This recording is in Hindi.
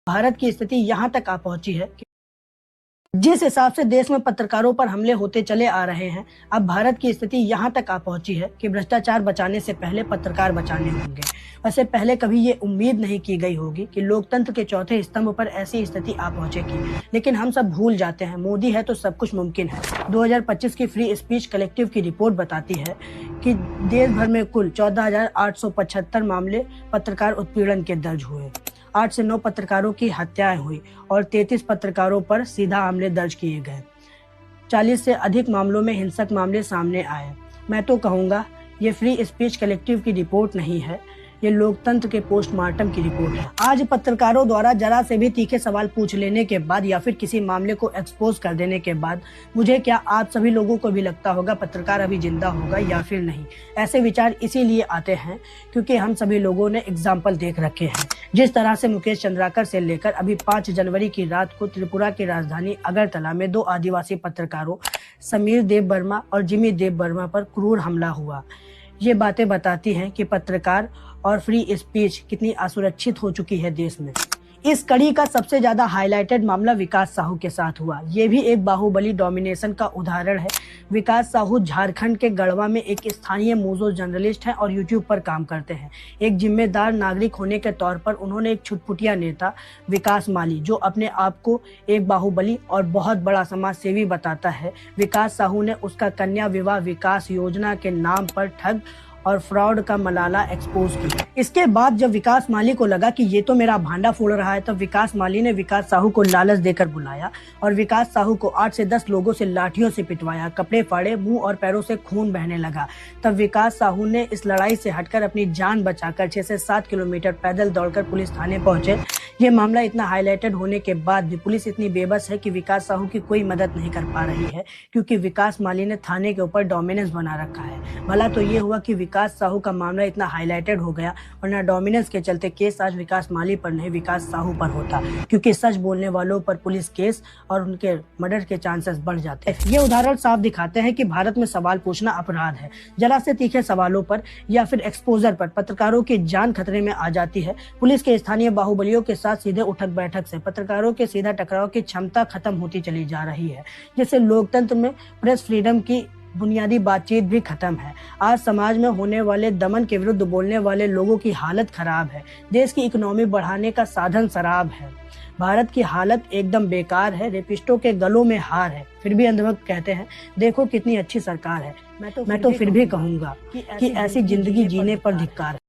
भारत की स्थिति यहाँ तक आ पहुंची है कि जिस हिसाब से देश में पत्रकारों पर हमले होते चले आ रहे हैं, अब भारत की स्थिति यहाँ तक आ पहुंची है कि भ्रष्टाचार बचाने से पहले पत्रकार बचाने होंगे। वैसे पहले कभी ये उम्मीद नहीं की गई होगी कि लोकतंत्र के चौथे स्तंभ पर ऐसी स्थिति आ पहुंचेगी, लेकिन हम सब भूल जाते हैं, मोदी है तो सब कुछ मुमकिन है। 2025 की फ्री स्पीच कलेक्टिव की रिपोर्ट बताती है कि देश भर में कुल 14,875 मामले पत्रकार उत्पीड़न के दर्ज हुए। 8 से 9 पत्रकारों की हत्याएं हुई और 33 पत्रकारों पर सीधा हमले दर्ज किए गए। 40 से अधिक मामलों में हिंसक मामले सामने आए। मैं तो कहूँगा ये फ्री स्पीच कलेक्टिव की रिपोर्ट नहीं है, ये लोकतंत्र के पोस्टमार्टम की रिपोर्ट है। आज पत्रकारों द्वारा जरा से भी तीखे सवाल पूछ लेने के बाद या फिर किसी मामले को एक्सपोज कर देने के बाद मुझे क्या आप सभी लोगों को भी लगता होगा पत्रकार अभी जिंदा होगा या फिर नहीं। ऐसे विचार इसीलिए आते हैं क्योंकि हम सभी लोगों ने एग्जाम्पल देख रखे हैं। जिस तरह से मुकेश चंद्राकर से लेकर अभी 5 जनवरी की रात को त्रिपुरा की राजधानी अगरतला में 2 आदिवासी पत्रकारों समीर देव वर्मा और जिमी देव वर्मा पर क्रूर हमला हुआ। ये बातें बताती हैं कि पत्रकार और फ्री स्पीच कितनी असुरक्षित हो चुकी है देश में। इस कड़ी का सबसे ज्यादा हाईलाइटेड मामला विकास साहू के साथ हुआ। ये भी एक बाहुबली डोमिनेशन का उदाहरण है। विकास साहू झारखंड के गढ़वा में एक स्थानीय मूजो जर्नलिस्ट हैं और यूट्यूब पर काम करते हैं। एक जिम्मेदार नागरिक होने के तौर पर उन्होंने एक छुटपुटिया नेता विकास माली, जो अपने आप को एक बाहुबली और बहुत बड़ा समाज सेवी बताता है, विकास साहू ने उसका कन्या विवाह विकास योजना के नाम पर ठग और फ्रॉड का मलाला एक्सपोज किया। इसके बाद जब विकास माली को लगा कि ये तो मेरा भांडा फोड़ रहा है, तब विकास माली ने विकास साहू को लालच देकर बुलाया और विकास साहू को 8 से 10 लोगों से लाठियों से पिटवाया, कपड़े फाड़े, मुंह और पैरों से खून बहने लगा। तब विकास साहू ने इस लड़ाई से हटकर अपनी जान बचाकर 6 से 7 किलोमीटर पैदल दौड़कर पुलिस थाने पहुंचे। ये मामला इतना हाईलाइटेड होने के बाद भी पुलिस इतनी बेबस है कि विकास साहू की कोई मदद नहीं कर पा रही है, क्योंकि विकास माली ने थाने के ऊपर डोमिनेंस बना रखा है। भला तो ये हुआ कि विकास साहू का मामला इतना हाईलाइटेड हो गया, वरना डोमिनेंस के चलते केस आज विकास माली पर नहीं विकास साहू पर होता, क्योंकि सच बोलने वालों पर पुलिस केस और उनके मर्डर के चांसेस बढ़ जाते हैं। ये उदाहरण साफ दिखाते हैं कि भारत में सवाल पूछना अपराध है। जरा से तीखे सवालों पर या फिर एक्सपोजर पर पत्रकारों की जान खतरे में आ जाती है। पुलिस के स्थानीय बाहुबलियों के साथ सीधे उठक बैठक से पत्रकारों के सीधा टकराव की क्षमता खत्म होती चली जा रही है, जिससे लोकतंत्र में प्रेस फ्रीडम की बुनियादी बातचीत भी खत्म है। आज समाज में होने वाले दमन के विरुद्ध बोलने वाले लोगों की हालत खराब है। देश की इकोनॉमी बढ़ाने का साधन शराब है। भारत की हालत एकदम बेकार है। रेपिस्टों के गलों में हार है, फिर भी अंधभक्त कहते हैं देखो कितनी अच्छी सरकार है। मैं तो फिर भी कहूंगा कि ऐसी जिंदगी जीने पर धिक्कार है।